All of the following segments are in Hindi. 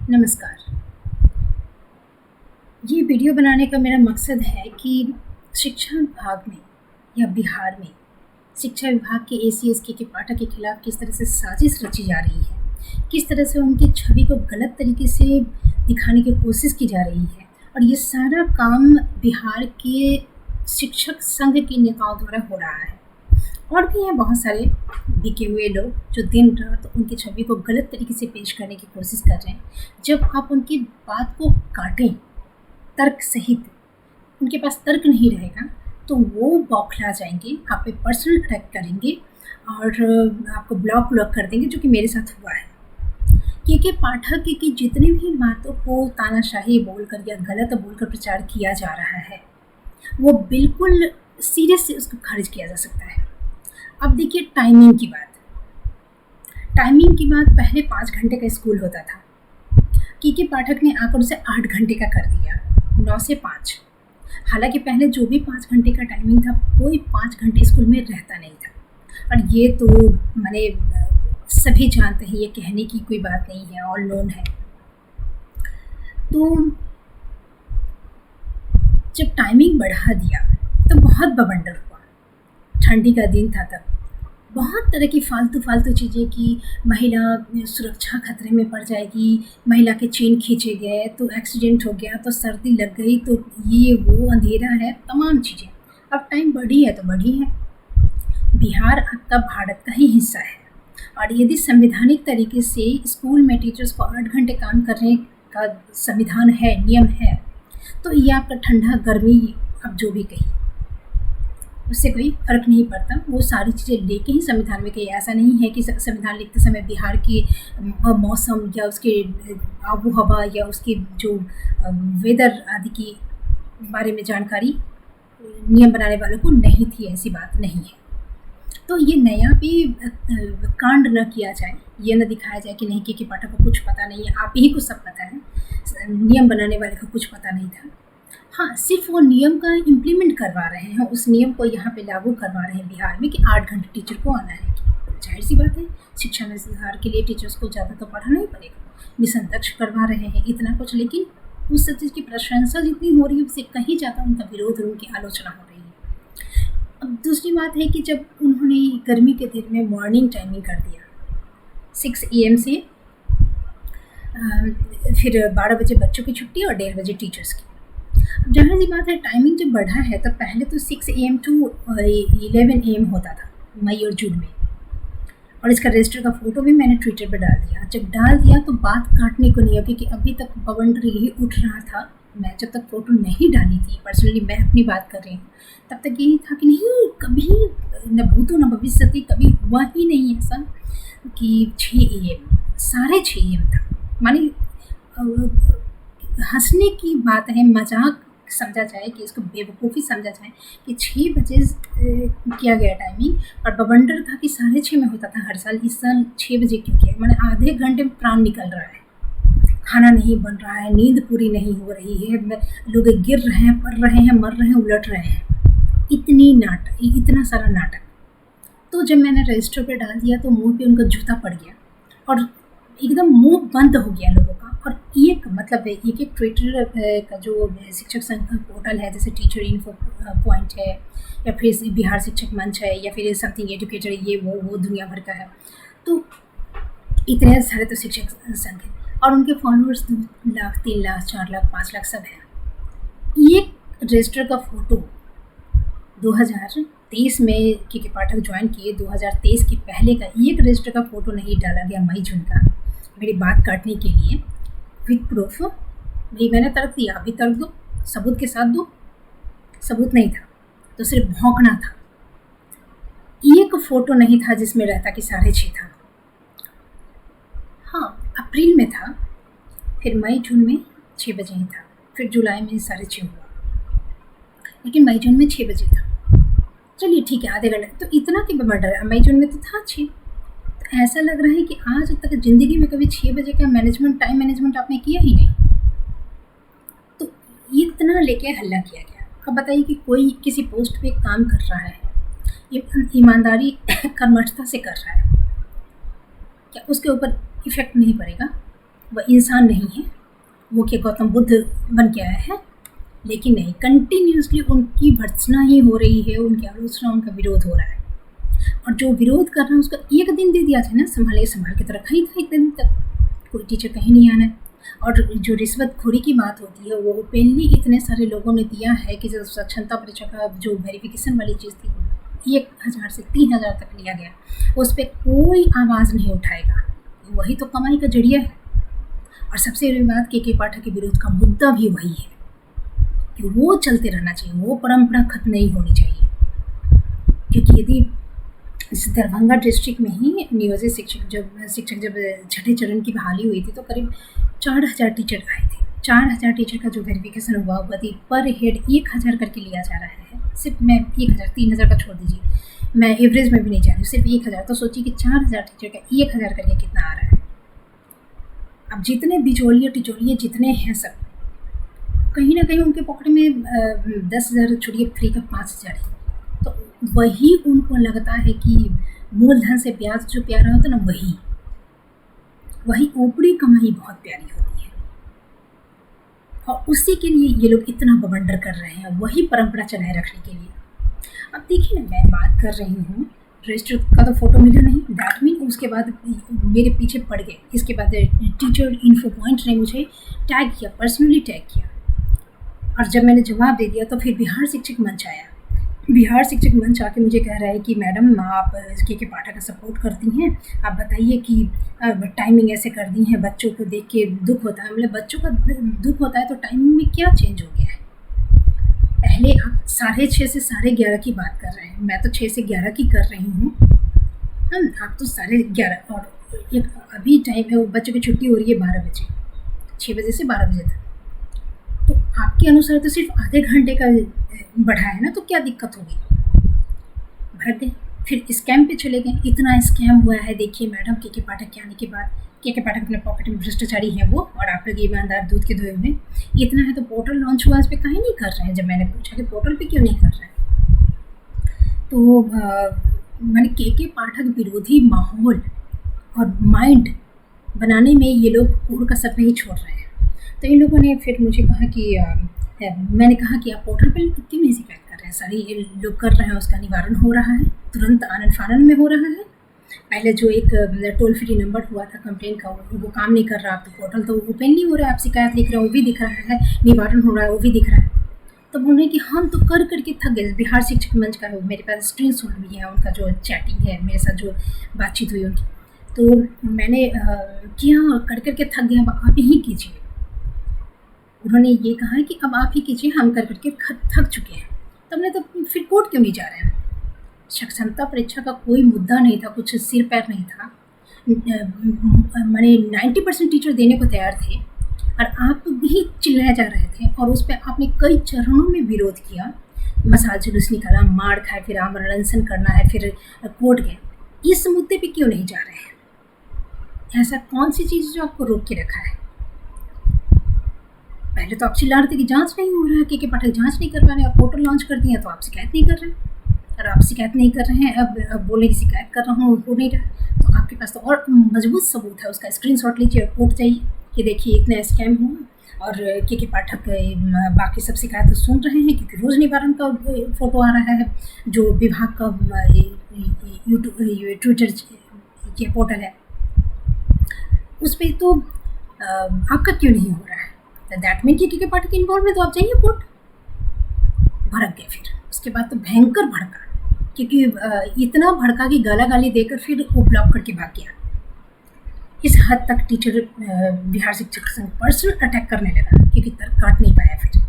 नमस्कार। ये वीडियो बनाने का मेरा मकसद है कि शिक्षा विभाग में या बिहार में शिक्षा विभाग के एससी/एसटी के पाठक के खिलाफ किस तरह से साजिश रची जा रही है, किस तरह से उनकी छवि को गलत तरीके से दिखाने की कोशिश की जा रही है और ये सारा काम बिहार के शिक्षक संघ के नेताओं द्वारा हो रहा है। और भी हैं बहुत सारे बिके हुए लोग जो दिन रात उनकी छवि को गलत तरीके से पेश करने की कोशिश कर रहे हैं। जब आप उनकी बात को काटें तर्क सहित, उनके पास तर्क नहीं रहेगा तो वो बौखला जाएंगे, आप पे पर्सनल अटैक करेंगे और आपको ब्लॉक कर देंगे, जो कि मेरे साथ हुआ है। क्योंकि पाठक की जितनी भी बातों को तानाशाही बोलकर या गलत बोलकर प्रचार किया जा रहा है वो बिल्कुल सीरियस से उसको खारिज किया जा सकता है। अब देखिए टाइमिंग की बात। पहले 5 घंटे का स्कूल होता था, के पाठक ने आकर उसे 8 घंटे का कर दिया, 9 से 5। हालांकि पहले जो भी 5 घंटे का टाइमिंग था कोई 5 घंटे स्कूल में रहता नहीं था। और ये तो मैंने सभी जानते हैं, ये कहने की कोई बात नहीं है, ऑल नोन है। तो जब टाइमिंग बढ़ा दिया तो बहुत बवंडर हुआ। ठंडी का दिन था तब, बहुत तरह की फालतू चीज़ें की, महिला सुरक्षा खतरे में पड़ जाएगी, महिला के चेन खींचे गए तो एक्सीडेंट हो गया, तो सर्दी लग गई, तो ये वो अंधेरा है, तमाम चीज़ें। अब टाइम बढ़ी है तो बढ़ी है। बिहार आपका भारत का ही हिस्सा है और यदि संवैधानिक तरीके से स्कूल में टीचर्स को 8 घंटे काम करने का संविधान है, नियम है, तो ये आपका ठंडा गर्मी अब जो भी कही उससे कोई फ़र्क नहीं पड़ता। वो सारी चीज़ें लेके ही संविधान में कही। ऐसा नहीं है कि संविधान लिखते समय बिहार की मौसम या उसके आबो हवा या उसके जो वेदर आदि की बारे में जानकारी नियम बनाने वालों को नहीं थी, ऐसी बात नहीं है। तो ये नया भी कांड न किया जाए, ये न दिखाया जाए कि नहीं के पाठक को कुछ पता नहीं है, आप ही को सब पता है, नियम बनाने वाले को कुछ पता नहीं था। हाँ, सिर्फ वो नियम का इम्प्लीमेंट करवा रहे हैं, उस नियम को यहाँ पे लागू करवा रहे हैं बिहार में कि 8 घंटे टीचर को आना है। जाहिर सी बात है, शिक्षा में सुधार के लिए टीचर्स को ज़्यादा तो पढ़ाना ही पड़ेगा। मिशन दक्ष करवा रहे हैं इतना कुछ, लेकिन उस चीज़ की प्रशंसा जितनी हो रही है उससे कहीं ज़्यादा उनका विरोध और उनकी आलोचना हो रही है। अब दूसरी बात है कि जब उन्होंने गर्मी के दिन में मॉर्निंग टाइमिंग कर दिया 6 AM से, फिर 12 बजे बच्चों की छुट्टी और 1:30 बजे टीचर्स की। जाहिर सी बात है, टाइमिंग जब बढ़ा है तब पहले तो 6 AM टू 11 AM होता था मई और जून में, और इसका रजिस्टर का फ़ोटो भी मैंने ट्विटर पर डाल दिया। जब डाल दिया तो बात काटने को नहीं है, क्योंकि अभी तक बवंडर यही उठ रहा था। मैं जब तक फ़ोटो नहीं डाली थी, पर्सनली मैं अपनी बात कर रही हूँ, तब तक यही था कि नहीं, कभी न भूतो न भविष्यति, कभी हुआ ही नहीं ऐसा कि 6 AM, 6:30 AM था। माने हंसने की बात है, मजाक समझा जाए कि इसको बेवकूफ़ी समझा जाए कि 6 बजे किया गया टाइमिंग, और बवंडर था कि 6:30 में होता था हर साल। इस साल 6 बजे क्यों किया? मैंने आधे घंटे में प्राण निकल रहा है, खाना नहीं बन रहा है, नींद पूरी नहीं हो रही है, लोग गिर रहे हैं, पड़ रहे हैं, मर रहे हैं, उलट रहे हैं, इतना सारा नाटक। तो जब मैंने रजिस्टर पे डाल दिया तो मुंह पे उनका जूता पड़ गया और एकदम मुंह बंद हो गया लोगों का। और एक मतलब एक ट्विटर का जो शिक्षक संघ का पोर्टल है, जैसे टीचर इन्फो पॉइंट है, या फिर बिहार शिक्षक मंच है, या फिर समथिंग एजुकेटर, ये वो दुनिया भर का है। तो इतने सारे तो शिक्षक संघ है और उनके फॉलोअर्स 2 लाख, 3 लाख, 4 लाख, 5 लाख सब है। एक रजिस्टर का फ़ोटो 2023 में के पाठक ज्वाइन किए, 2023 के पहले का एक रजिस्टर का फ़ोटो नहीं डाला गया मई जून का, मेरी बात काटने के लिए विद प्रूफ। भाई मैंने तर्क दिया, अभी तर्क दो, सबूत के साथ दो। सबूत नहीं था तो सिर्फ भौंकना था। एक फ़ोटो नहीं था जिसमें रहता कि 6:30 था। हाँ, अप्रैल में था, फिर मई जून में 6 बजे ही था, फिर जुलाई में 6:30 हुआ, लेकिन मई जून में 6 बजे था। चलिए ठीक है, आधे घंटे तो इतना कि बवंडर है। मई जून में तो था 6। तो ऐसा लग रहा है कि आज तक ज़िंदगी में कभी 6 बजे का टाइम मैनेजमेंट आपने किया ही नहीं। तो इतना लेके हल्ला किया गया। अब बताइए कि कोई किसी पोस्ट पे काम कर रहा है, ये ईमानदारी कर्मठता से कर रहा है, क्या उसके ऊपर इफ़ेक्ट नहीं पड़ेगा? वह इंसान नहीं है, वो क्या गौतम बुद्ध बन के आया है। लेकिन नहीं, कंटिन्यूसली उनकी भर्त्सना ही हो रही है, उनकी आलोचना, उनका विरोध हो रहा है। और जो विरोध कर रहा है उसका एक दिन दे दिया था ना, संभाल के तो रखा ही था एक दिन तक, कोई टीचर कहीं नहीं आना। और जो रिश्वतखोरी की बात होती है वो ओपनली इतने सारे लोगों ने दिया है कि जो साक्षरता परीक्षा का जो वेरिफिकेशन वाली चीज़ थी 1,000 से 3,000 तक लिया गया, उस पर कोई आवाज़ नहीं उठाएगा। वही तो कमाई का जरिया है। और सबसे बड़ी बात के पाठक के विरोध का मुद्दा भी वही है कि वो चलते रहना चाहिए, वो परंपरा खत्म नहीं होनी चाहिए। क्योंकि यदि इस दरभंगा डिस्ट्रिक्ट में ही नियोजित शिक्षक जब छठे चरण की बहाली हुई थी तो करीब 4,000 टीचर आए थे। 4,000 टीचर का जो वेरिफिकेशन हुआ थी पर हेड 1,000 करके लिया जा रहा है। सिर्फ मैं 1,000, 3,000 का छोड़ दीजिए, मैं एवरेज में भी नहीं जा रही हूँ, सिर्फ 1,000। तो सोचिए कि 4,000 टीचर का 1,000 करके कितना आ रहा है। अब जितने बिचौलिए टिचौलिए जितने हैं सब, कहीं ना कहीं उनके पॉकेट में 10,000 छोड़िए, फ्री का 5,000 ही। तो वही उनको लगता है कि मूलधन से ब्याज जो प्यारा होता है ना, वही ऊपरी कमाई बहुत प्यारी होती है। और उसी के लिए ये लोग इतना बवंडर कर रहे हैं, वही परंपरा चलाए रखने के लिए। अब देखिए ना, मैं बात कर रही हूँ, रजिस्टर का तो फोटो मिला नहीं, दैट मीन उसके बाद मेरे पीछे पड़ गए। इसके बाद टीचर इन्फो पॉइंट ने मुझे टैग किया, पर्सनली टैग किया। और जब मैंने जवाब दे दिया तो फिर बिहार शिक्षक मंच आया। बिहार शिक्षक मंच आके मुझे कह रहा है कि मैडम आप के पाठक का सपोर्ट करती हैं, आप बताइए कि टाइमिंग ऐसे कर दी है, बच्चों को देख के दुख होता है। मतलब बच्चों का दुख होता है तो टाइमिंग में क्या चेंज हो गया है? पहले आप 6:30 से 11:30 की बात कर रहे हैं, मैं तो 6 से 11 की कर रही हूँ। आप तो 11:30 और एक अभी टाइम है, वो बच्चों की छुट्टी हो रही है 12 बजे, 6 बजे से 12 बजे तक। तो आपके अनुसार तो सिर्फ आधे घंटे का बढ़ा है ना, तो क्या दिक्कत होगी? भर गए। फिर स्कैम पे चले गए, इतना स्कैम हुआ है। देखिए मैडम, के पाठक के आने के बाद के पाठक अपने पॉकेट में भ्रष्टाचारी है वो, और आप लोग ईमानदार दूध के धोए हुए। इतना है तो पोर्टल लॉन्च हुआ, इस पर कहीं नहीं कर रहे हैं। जब मैंने पूछा कि पोर्टल पे क्यों नहीं कर रहे हैं, तो मैंने के पाठक विरोधी माहौल और माइंड बनाने में ये लोग कोई कसर नहीं छोड़ रहे हैं। तो इन लोगों ने फिर मुझे कहा कि मैंने कहा कि आप पोर्टल पर क्यों नहीं शिकायत कर रहे हैं? सारे ये लोग कर रहे हैं, उसका निवारण हो रहा है, तुरंत आनन फानन में हो रहा है। पहले जो एक टोल फ्री नंबर हुआ था कंप्लेन का, वो काम नहीं कर रहा। तो पोर्टल तो ओपनली हो रहा है, आप शिकायत लिख रहे हो वो भी दिख रहा है, निवारण हो रहा है वो भी दिख रहा है। तो बोल रहे कि हम तो कर करके थक गए। बिहार शिक्षक मंच का मेरे पास स्क्रीनशॉट भी है, उनका जो चैटिंग है, मेरे साथ जो बातचीत हुई उनकी। तो मैंने किया और कर करके थक गए, अब आप ही कीजिए। उन्होंने ये कहा है कि अब आप ही कीजिए, हम कर करके थक चुके हैं। तो हमने तो फिर कोर्ट क्यों नहीं जा रहे हैं? साक्षरता परीक्षा का कोई मुद्दा नहीं था, कुछ सिर पैर नहीं था। मैंने 90% टीचर देने को तैयार थे और आप भी चिल्लाए जा रहे थे, और उस पर आपने कई चरणों में विरोध किया, मसाल जुलूस निकाला, मार खाए, फिर आमरण अनशन करना है, फिर कोर्ट गए। इस मुद्दे पे क्यों नहीं जा रहे हैं? ऐसा कौन सी चीज़ जो आपको रोक के रखा है? पहले तो आप चिल्ला रहे थे कि जांच नहीं हो रहा है, के पाठक जांच नहीं कर पा रहे हैं, आप पोर्टल लॉन्च कर दिया तो आप शिकायत नहीं कर रहे हैं। और आप शिकायत नहीं कर रहे हैं, अब बोले कि शिकायत कर रहा हूँ, हो नहीं रहा। तो आपके पास तो और मजबूत सबूत है, उसका स्क्रीनशॉट लीजिए और कोर्ट जाइए कि देखिए इतना स्कैम हुआ, और के पाठक बाकी सब शिकायत तो सुन रहे हैं, क्योंकि रोज़ निवारण का फ़ोटो आ रहा है, जो विभाग का ट्विटर ये पोर्टल है, उस पर तो आपका क्यों नहीं हो रहा है? दैट मीन कि के पाठक इन्वॉल्व है, तो आप जाइए कोर्ट। भड़क गए। फिर उसके बाद तो भयंकर भड़का, क्योंकि इतना भड़का कि गाला गाली देकर फिर वो ब्लॉक करके भाग गया। इस हद तक टीचर बिहार शिक्षक संघ पर्सनल अटैक करने लगा, क्योंकि तर्क काट नहीं पाया। फिर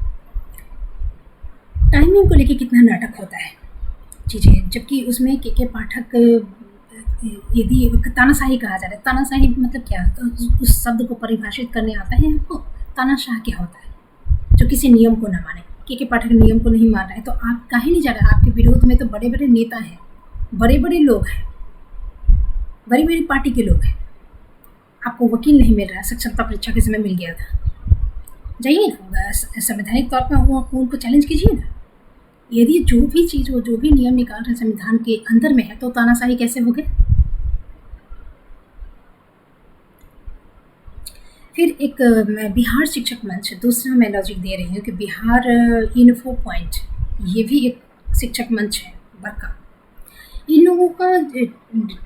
टाइमिंग को लेके कितना नाटक होता है चीज़ें, जबकि उसमें के पाठक यदि तानाशाही कहा जा रहा है, तानाशाही मतलब क्या? उस शब्द को परिभाषित करने आता है आपको? तानाशाह क्या होता है? जो किसी नियम को न माने। के पाठक नियम को नहीं मान रहे हैं, तो आप काहे नहीं जा रहे? आपके विरोध में तो बड़े बड़े नेता हैं, बड़े बड़े लोग हैं, बड़ी बड़ी पार्टी के लोग हैं। आपको वकील नहीं मिल रहा है, साक्षरता परीक्षा के समय मिल गया था। जाइए ना, संवैधानिक तौर पर उनको चैलेंज कीजिए ना। यदि जो भी चीज़ हो, जो भी नियम निकाल रहे संविधान के अंदर में है, तो तानाशाही कैसे हो गए? फिर एक बिहार शिक्षक मंच, दूसरा मैं लॉजिक दे रही हूँ कि बिहार इन्फो पॉइंट, ये भी एक शिक्षक मंच है बड़का। इन लोगों का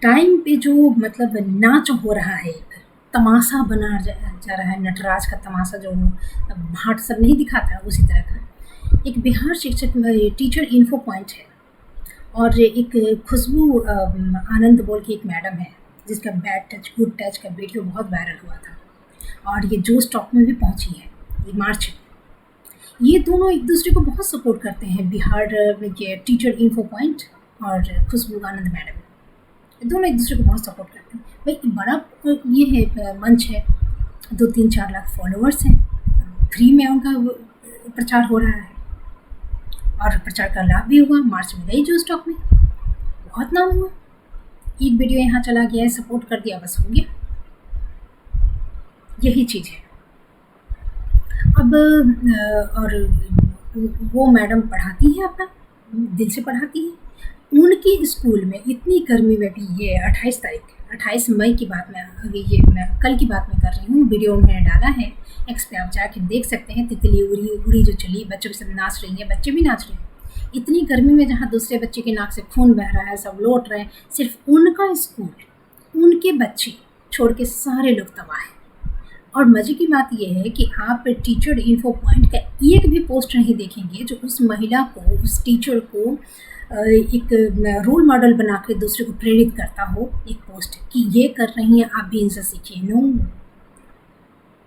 टाइम पे जो मतलब नाच हो रहा है, एक तमाशा बना जा रहा है, नटराज का तमाशा जो भाट सब नहीं दिखाता है, उसी तरह का एक बिहार शिक्षक टीचर इन्फो पॉइंट है। और एक खुशबू आनंद बोल की एक मैडम है, जिसका बैड टच गुड टच का वीडियो बहुत वायरल हुआ था, और ये जो स्टॉक में भी पहुंची है ये मार्च में। ये दोनों एक दूसरे को बहुत सपोर्ट करते हैं, बिहार के टीचर इन्फो पॉइंट और खुशबू आनंद मैडम, ये दोनों एक दूसरे को बहुत सपोर्ट करते हैं। भाई बड़ा ये है मंच है, 2-3-4 लाख फॉलोअर्स हैं, फ्री में उनका प्रचार हो रहा है और प्रचार का लाभ भी हुआ। मार्च में गई जो स्टॉक में, बहुत नाम हुआ। एक वीडियो यहाँ चला गया है, सपोर्ट कर दिया, बस हो गया। यही चीज़ है। अब और वो मैडम पढ़ाती हैं, अपना दिल से पढ़ाती हैं। उनके स्कूल में इतनी गर्मी में भी, ये 28 मई की बात में, ये मैं कल की बात में कर रही हूँ, वीडियो उन्होंने डाला है एक्स पे, आप जाके देख सकते हैं। तितली उड़ी जो चली, बच्चों के सब नाच रही हैं, बच्चे भी नाच रहे हैं। इतनी गर्मी में जहाँ दूसरे बच्चे के नाक से खून बह रहा है, सब लौट रहे हैं, सिर्फ उनका स्कूल, उनके बच्चे छोड़ के सारे लोग तबाह हैं। और मज़े की बात यह है कि आप टीचर इन्फो पॉइंट का एक भी पोस्ट नहीं देखेंगे जो उस महिला को, उस टीचर को एक रोल मॉडल बना के दूसरे को प्रेरित करता हो, एक पोस्ट कि ये कर रही हैं आप भी इनसे सीखिए। नो,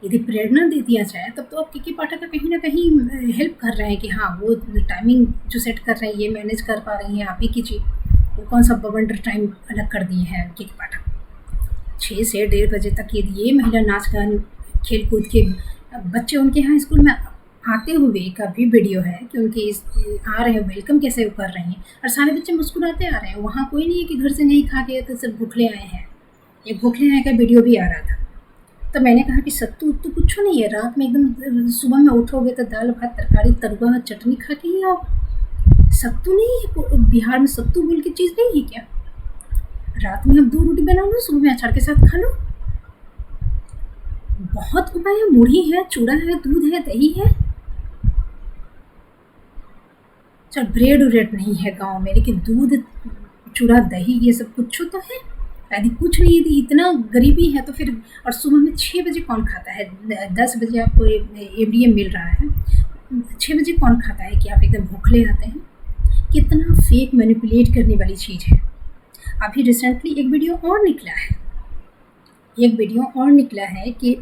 यदि प्रेरणा दे दिया जाए तब तो आप के पाठक का कहीं ना कहीं हेल्प कर रहे हैं कि हाँ, वो टाइमिंग जो सेट कर रहे हैं ये मैनेज कर पा रही हैं, आप ही कीजिए। वो कौन सा बवंडर टाइम अलग कर दिए हैं के पाठक। 6 से 1:30 बजे तक यदि ये महिला नाच गान खेल कूद के, बच्चे उनके यहाँ स्कूल में आते हुए का भी वीडियो है कि उनके आ रहे हैं, वेलकम कैसे वो कर रहे हैं, और सारे बच्चे मुस्कुराते आ रहे हैं। वहाँ कोई नहीं है कि घर से नहीं खा के तो सिर्फ भूखले आए हैं। एक भूखले आए का वीडियो भी आ रहा था। तो मैंने कहा कि सत्तू उत्तू कुछ नहीं है, रात में एकदम सुबह में उठोगे तो दाल भात तरकारी तरुआ चटनी खा के ही आओ। सत्तू नहीं है बिहार में, सत्तू बोल की चीज़ नहीं है क्या? रात में आप 2 रोटी बना लो, सुबह में अचार के साथ खा लो। बहुत उपाय है, मुढ़ी है, चूड़ा है, दूध है, दही है। चल ब्रेड उरेड नहीं है गांव में, लेकिन दूध चूड़ा दही ये सब कुछ तो है। यदि कुछ नहीं, यदि इतना गरीबी है तो फिर, और सुबह में 6 बजे कौन खाता है? 10 बजे आपको एमडीएम मिल रहा है, 6 बजे कौन खाता है कि आप एकदम भूखले आते हैं? कितना फेक मैनिपुलेट करने वाली चीज़ है। अभी रिसेंटली एक वीडियो और निकला है कि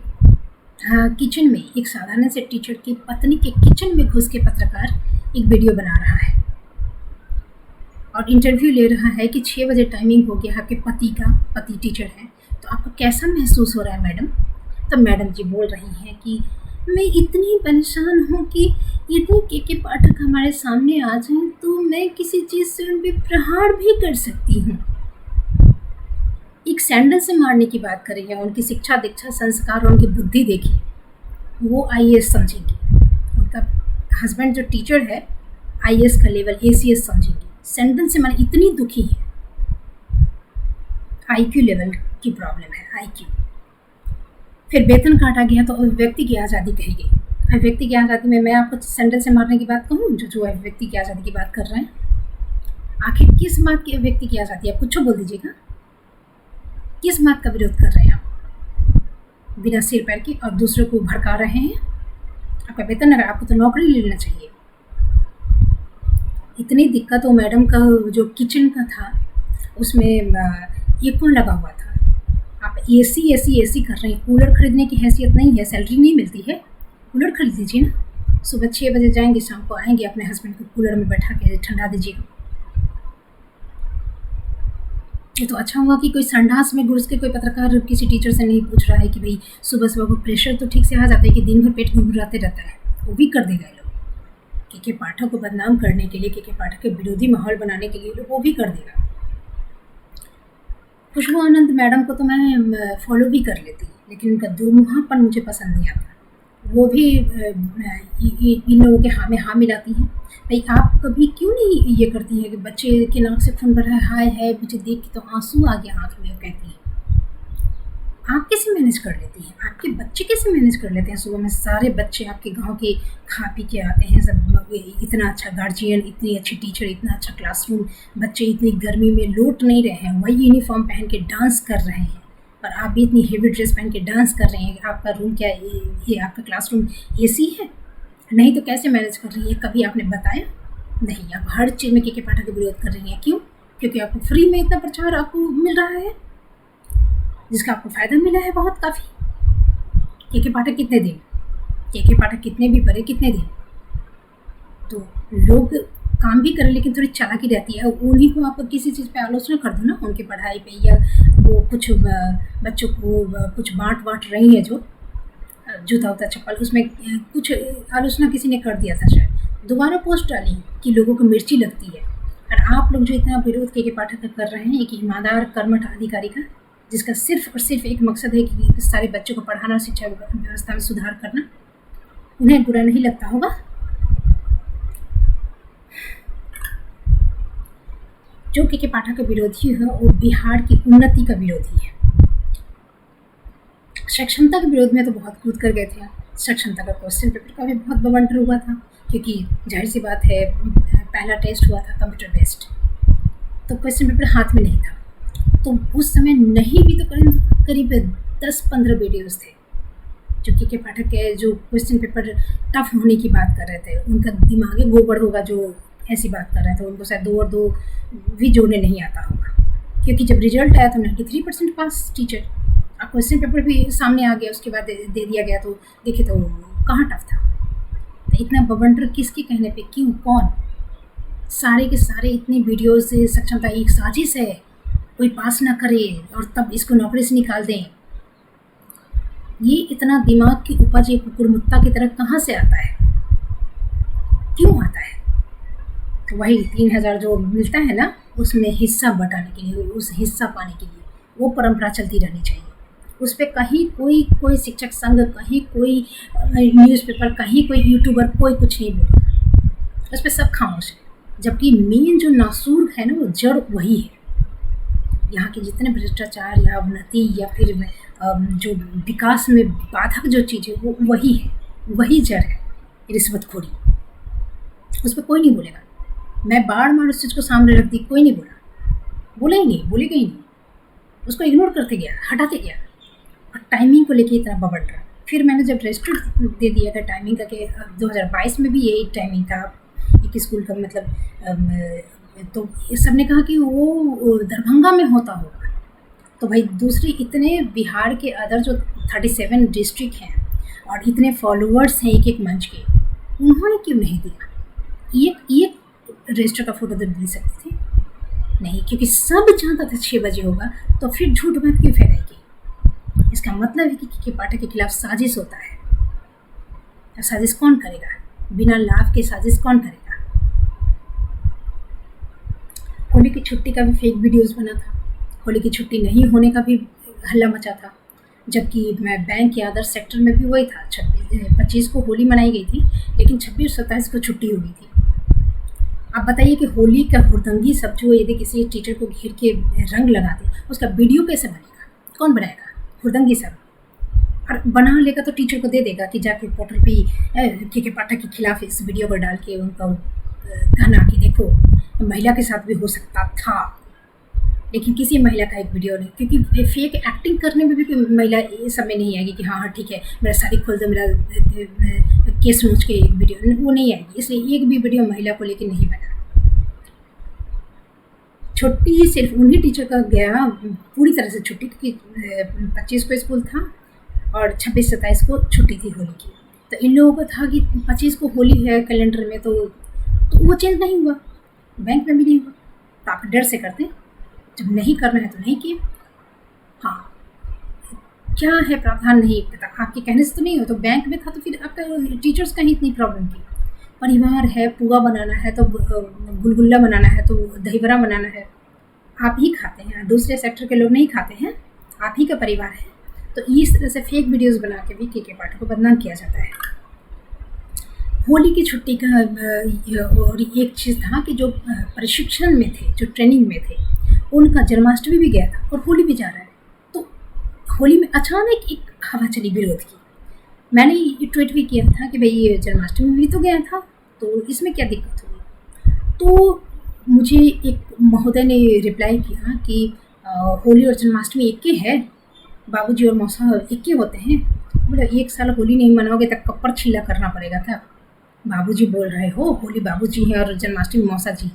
किचन में एक साधारण से टीचर की पत्नी के किचन में घुस के पत्रकार एक वीडियो बना रहा है और इंटरव्यू ले रहा है कि 6 बजे टाइमिंग हो गया, आपके पति टीचर हैं, तो आपको कैसा महसूस हो रहा है मैडम? तब मैडम जी बोल रही हैं कि मैं इतनी परेशान हूँ कि यदि के पाठक हमारे सामने आ जाएं तो मैं किसी चीज़ से उन पर प्रहार भी कर सकती हूँ। एक सैंडल से मारने की बात कर रही है। उनकी शिक्षा दीक्षा संस्कार और उनकी बुद्धि देखिए, वो आईएएस समझेंगी। उनका हस्बैंड जो टीचर है आईएएस का लेवल, एसीएस समझेंगी। सैंडल से मारने, इतनी दुखी है। आईक्यू लेवल की प्रॉब्लम है, आईक्यू। फिर वेतन काटा गया तो अभिव्यक्ति की आज़ादी कही गई। अभिव्यक्ति की आज़ादी में मैं आपको सैंडल से मारने की बात कहूँ, जो अभिव्यक्ति की आज़ादी की बात कर रहे हैं, आखिर किस बात की अभिव्यक्ति की आज़ादी? आप कुछ बोल दीजिएगा, किस बात का विरोध कर रहे हैं आप बिना सिर पैर के, और दूसरों को भड़का रहे हैं? आपका वेतन अगर, आपको तो नौकरी ले लेना चाहिए। इतनी दिक्कत हो मैडम का, जो किचन का था उसमें ईको लगा हुआ था। आप एसी कर रहे हैं। कूलर खरीदने की हैसियत नहीं है, सैलरी नहीं मिलती है, कूलर खरीद लीजिए ना। सुबह 6 बजे जाएंगे, शाम को आएंगे, अपने हस्बैंड को कूलर में बैठा के ठंडा दीजिएगा। ये तो अच्छा हुआ कि कोई संडास में घुस के कोई पत्रकार किसी टीचर से नहीं पूछ रहा है कि भाई सुबह को प्रेशर तो ठीक से आ जाता है कि दिन भर पेट गुड़गुड़ाते रहता है। वो भी कर देगा ये लोग, के पाठक को बदनाम करने के लिए, के पाठक के विरोधी माहौल बनाने के लिए लोग वो भी कर देगा। खुशबू आनंद मैडम को तो मैं फॉलो भी कर लेती, लेकिन उनका दुमुहापन मुझे पसंद नहीं आता। वो भी इन लोगों के हाँ में हाँ मिलाती हैं। भाई आप कभी क्यों नहीं ये करती हैं कि बच्चे के नाक से खून भर रहा है, हाय है, मुझे देख के तो आंसू आ गया आँख में, कहती हैं आप कैसे मैनेज कर लेती हैं? आपके बच्चे कैसे मैनेज कर लेते हैं? सुबह में सारे बच्चे आपके गाँव के खा पी के आते हैं, सब इतना अच्छा गार्जियन, इतनी अच्छी टीचर, इतना अच्छा क्लासरूम, बच्चे इतनी गर्मी में लौट नहीं रहे हैं, वही यूनिफॉर्म पहन के डांस कर रहे हैं और आप भी इतनी हेवी ड्रेस पहन के डांस कर रहे हैं। आपका रूम क्या ये आपका क्लासरूम एसी है? नहीं तो कैसे मैनेज कर रही है? कभी आपने बताया नहीं। आप हर चीज़ में के पाठक का विरोध कर रही हैं। क्यों? क्योंकि आपको फ्री में इतना प्रचार आपको मिल रहा है, जिसका आपको फ़ायदा मिला है बहुत काफ़ी। के पाठक कितने दिन, के पाठक कितने भी पढ़े, कितने दिन, तो लोग काम भी करें लेकिन थोड़ी चालाकी रहती है। उन्हीं को आप किसी चीज़ पे आलोचना कर दो ना, उनकी पढ़ाई पे, या वो कुछ बच्चों को कुछ बाँट रही है, जो जूता उता चप्पल, उसमें कुछ आलोचना किसी ने कर दिया था, शायद दोबारा पोस्ट डाली कि लोगों को मिर्ची लगती है। और आप लोग जो इतना विरोध के पाठक का कर रहे हैं, एक ईमानदार कर्मठ अधिकारी का, जिसका सिर्फ और सिर्फ एक मकसद है कि सारे बच्चों को पढ़ाना, शिक्षा व्यवस्था में सुधार करना, उन्हें बुरा नहीं लगता होगा? जो के पाठक का विरोधी है वो बिहार की उन्नति का विरोधी है। सक्षमता के विरोध में तो बहुत कूद कर गए थे। सक्षमता का क्वेश्चन पेपर का भी बहुत बवंडर हुआ था, क्योंकि जाहिर सी बात है, पहला टेस्ट हुआ था कंप्यूटर बेस्ड, तो क्वेश्चन पेपर हाथ में नहीं था। तो उस समय नहीं भी तो करीब 10-15 वीडियोज़ थे जो के पाठक के जो क्वेश्चन पेपर टफ होने की बात कर रहे थे। उनका दिमागी गोबर होगा जो ऐसी बात कर रहे थे, उनको शायद 2 और 2 भी जोड़ने नहीं आता होगा, क्योंकि जब रिजल्ट आया तो 93% पास टीचर। अब क्वेश्चन पेपर भी सामने आ गया, उसके बाद दे दिया गया, तो देखे तो कहाँ टफ था। तो इतना बवंडर किसके कहने पे? क्यों? कौन? सारे के सारे इतनी वीडियोस से सक्षमता एक साजिश है, कोई पास ना करे और तब इसको नौकरी से निकाल दें। ये इतना दिमाग की उपज एक कुकुरमुत्ता की तरह कहाँ से आता है? क्यों आता है? तो वही 3000 जो मिलता है ना, उसमें हिस्सा बटाने के लिए, उस हिस्सा पाने के लिए वो परंपरा चलती रहनी चाहिए। उस पर कहीं कोई शिक्षक संघ, कहीं कोई न्यूज़पेपर, कहीं कोई यूट्यूबर, कोई कुछ नहीं बोलेगा, उस पर सब खामोश है। जबकि मेन जो नासूर है ना, वो जड़ वही है। यहाँ के जितने भ्रष्टाचार या उन्नति या फिर जो विकास में बाधक जो चीज़ है, वो वही है, वही जड़ है, रिश्वतखोरी। उस पर कोई नहीं बोलेगा। मैं बार उस चीज़ को सामने रख दी, कोई नहीं बोला ही नहीं, बोलेगा ही नहीं, उसको इग्नोर करते गया, हटाते गया। और टाइमिंग को लेके इतना बबड़ रहा। फिर मैंने जब रजिस्टर दे दिया था टाइमिंग का कि 2022 में भी यही टाइमिंग था एक स्कूल का, मतलब तो सब ने कहा कि वो दरभंगा में होता होगा। तो भाई दूसरी इतने बिहार के अदर जो 37 डिस्ट्रिक्ट हैं और इतने फॉलोअर्स हैं एक मंच के, उन्होंने क्यों नहीं दिया? एक रजिस्टर का फ़ोटो तो दे सकते थे, नहीं, क्योंकि सब जानता था 6 बजे होगा, तो फिर झूठ बात क्यों फैलाएगी? इसका मतलब है कि पाठक के खिलाफ साजिश होता है। अब साजिश कौन करेगा? बिना लाभ के साजिश कौन करेगा? होली की छुट्टी का भी फेक वीडियोस बना था, होली की छुट्टी नहीं होने का भी हल्ला मचा था, जबकि मैं बैंक के आदर्श सेक्टर में भी वही था। 25 को होली मनाई गई थी, लेकिन 26 और 27 को छुट्टी हो गई थी। आप बताइए कि होली का हुड़दंगी सब जो यदि किसी टीचर को घेर के रंग लगा दे, उसका वीडियो कैसे बनेगा? कौन बनाएगा? हुड़दंगी सब। और बना लेगा तो टीचर को दे देगा कि जाके पोर्टल पे के पाठक के खिलाफ इस वीडियो को डाल के उनका कहना कि देखो महिला के साथ भी हो सकता था, लेकिन किसी महिला का एक वीडियो नहीं, क्योंकि फेक एक्टिंग करने में भी कोई महिला इस समय नहीं आएगी कि हाँ ठीक है मेरा साड़ी खोल दो, मेरा केस नोच के एक वीडियो, वो नहीं आएगी। इसलिए एक भी वीडियो महिला को लेकर नहीं बना। छुट्टी सिर्फ उन्हीं टीचर का गया पूरी तरह से छुट्टी, क्योंकि 25 को स्कूल था और 26-27 को छुट्टी थी होली की। तो इन लोगों को था कि 25 को होली है कैलेंडर में, तो वो चेंज नहीं हुआ, बैंक में भी नहीं हुआ। तो आप डर से करते हैं, जब नहीं करना है तो नहीं किए। हाँ, क्या है प्रावधान नहीं पता, आपके कहने से तो नहीं हो, तो बैंक में था तो फिर आपका टीचर्स का ही इतनी प्रॉब्लम थी। परिवार है, पुआ बनाना है तो गुलगुल्ला बनाना है तो दही बड़ा बनाना है, आप ही खाते हैं, दूसरे सेक्टर के लोग नहीं खाते हैं, आप ही का परिवार है। तो इस तरह से फेक वीडियोस बना के भी के पाठक को बदनाम किया जाता है। होली की छुट्टी का और एक चीज़ था कि जो प्रशिक्षण में थे, जो ट्रेनिंग में थे, उनका जन्माष्टमी भी गया था और होली भी जा रहा है। तो होली में अचानक एक हवा चली विरोध की। मैंने ये ट्वीट भी किया था कि भई ये जन्माष्टमी भी तो गया था, तो इसमें क्या दिक्कत हुई? तो मुझे एक महोदय ने रिप्लाई किया कि होली और जन्माष्टमी एक ही है, बाबूजी और मौसा एक ही होते हैं। बोला 1 साल होली नहीं मनाओगे तो कपड़ छिल्ला करना पड़ेगा क्या? बाबूजी बोल रहे हो, होली बाबूजी हैं और जन्माष्टमी मौसा जी।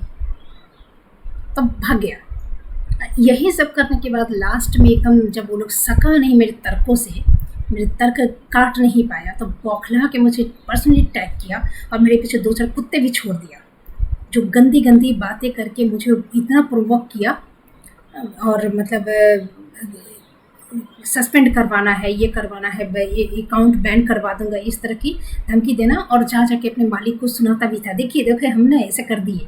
तब भाग गया। यही सब करने के बाद लास्ट में एकदम जब वो लोग सका नहीं मेरे तर्कों से, मेरे तर्क काट नहीं पाया, तो बौखला के मुझे पर्सनली टैग किया और मेरे पीछे 2-4 कुत्ते भी छोड़ दिया, जो गंदी-गंदी बातें करके मुझे इतना प्रोवोक किया। और मतलब सस्पेंड करवाना है, ये करवाना है, अकाउंट बैन करवा दूंगा, इस तरह की धमकी देना। और जा जाके अपने मालिक को सुनाता भी था, देखिए देखिए हमने ऐसे कर दिए।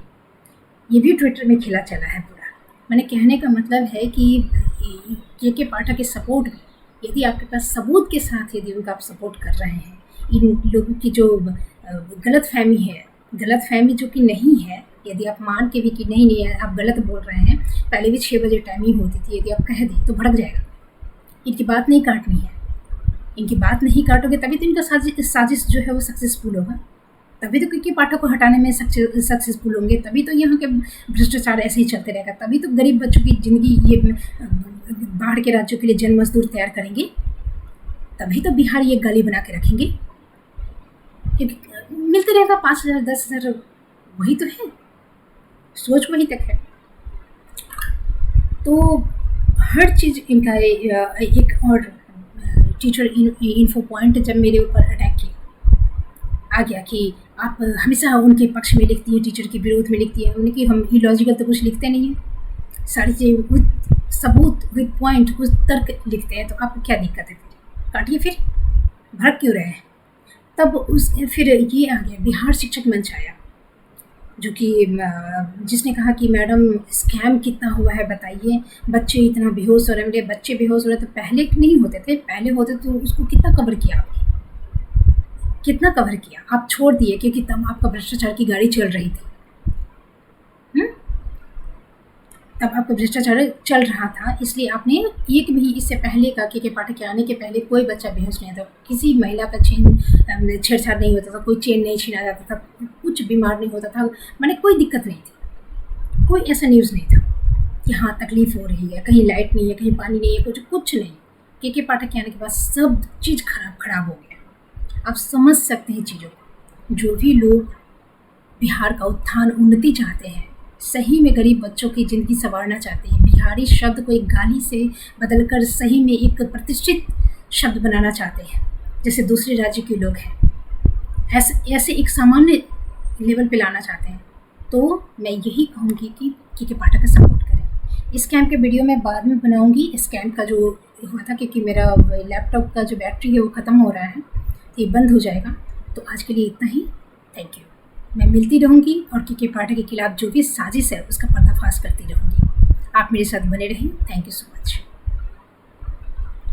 ये भी ट्विटर में खिला चला है पूरा। मैंने कहने का मतलब है कि के पाठक के सपोर्ट में, यदि आपके पास सबूत के साथ यदि उनका आप सपोर्ट कर रहे हैं, इन लोगों की जो गलतफहमी है, गलतफहमी जो कि नहीं है, यदि आप मान के भी कि नहीं नहीं है आप गलत बोल रहे हैं, पहले भी 6 बजे टाइमिंग होती थी, यदि आप कह दें तो भड़क जाएगा। इनकी बात नहीं काटनी है, इनकी बात नहीं काटोगे तभी तो इनका साजिश जो है वो सक्सेसफुल होगा, तभी तो क्योंकि पाठक को हटाने में सक्सेसफुल होंगे, तभी तो यहाँ के भ्रष्टाचार ऐसे ही चलते रहेगा, तभी तो गरीब बच्चों की ज़िंदगी ये बाहर के राज्यों के लिए जन मजदूर तैयार करेंगे, तभी तो बिहार ये गाली बना के रखेंगे, क्योंकि मिलते रहेगा 5,000 10,000, वही तो है, सोच वही तक है। तो हर चीज़ इनका एक और टीचर इन्फो पॉइंट जब मेरे ऊपर अटैक किया आ गया कि आप हमेशा उनके पक्ष में लिखती हैं, टीचर के विरोध में लिखती हैं, उनकी हम इलॉजिकल तो कुछ लिखते नहीं हैं, सारी चीज़ें विद सबूत विद पॉइंट कुछ तर्क लिखते हैं, तो आपको क्या दिक्कत है? फिर काटिए, फिर भड़क क्यों रहे हैं? तब फिर ये आ गया बिहार शिक्षक मंच आया, जो कि जिसने कहा कि मैडम स्कैम कितना हुआ है बताइए, बच्चे इतना बेहोश हो रहे हैं। मेरे बच्चे बेहोश हो रहे तो पहले नहीं होते थे, पहले होते तो उसको कितना कवर किया आपने, कितना कवर किया? आप छोड़ दिए क्योंकि तब आपका भ्रष्टाचार की गाड़ी चल रही थी। तब आपका भ्रष्टाचार चल रहा था, इसलिए आपने एक भी इससे पहले का के पाठक के आने के पहले कोई बच्चा बेहोश नहीं था, किसी महिला का छेड़छाड़ नहीं होता था, कोई चेन नहीं छीना जाता था, कुछ बीमार नहीं होता था, मैंने कोई दिक्कत नहीं थी, कोई ऐसा न्यूज़ नहीं था कि हाँ तकलीफ हो रही है, कहीं लाइट नहीं है, कहीं पानी नहीं है, कुछ नहीं। के पाठक के आने के बाद सब चीज़ खराब हो गया। आप समझ सकते हैं चीज़ों को। जो भी लोग बिहार का उत्थान उन्नति चाहते हैं, सही में गरीब बच्चों की ज़िंदगी संवारना चाहते हैं, बिहारी शब्द को एक गाली से बदलकर सही में एक प्रतिष्ठित शब्द बनाना चाहते हैं, जैसे दूसरे राज्य के लोग हैं, ऐसे एक सामान्य लेवल पे लाना चाहते हैं, तो मैं यही कहूँगी कि के पाठक का सपोर्ट करें। इस कैंप के वीडियो मैं बाद में बनाऊँगी। इस कैंप का जो हुआ था, क्योंकि मेरा लैपटॉप का जो बैटरी है वो ख़त्म हो रहा है, तो ये बंद हो जाएगा। तो आज के लिए इतना ही, थैंक यू। मैं मिलती रहूँगी और के पाठक के खिलाफ जो भी साजिश है उसका पर्दाफाश करती रहूँगी। आप मेरे साथ बने रहें। Thank you so much.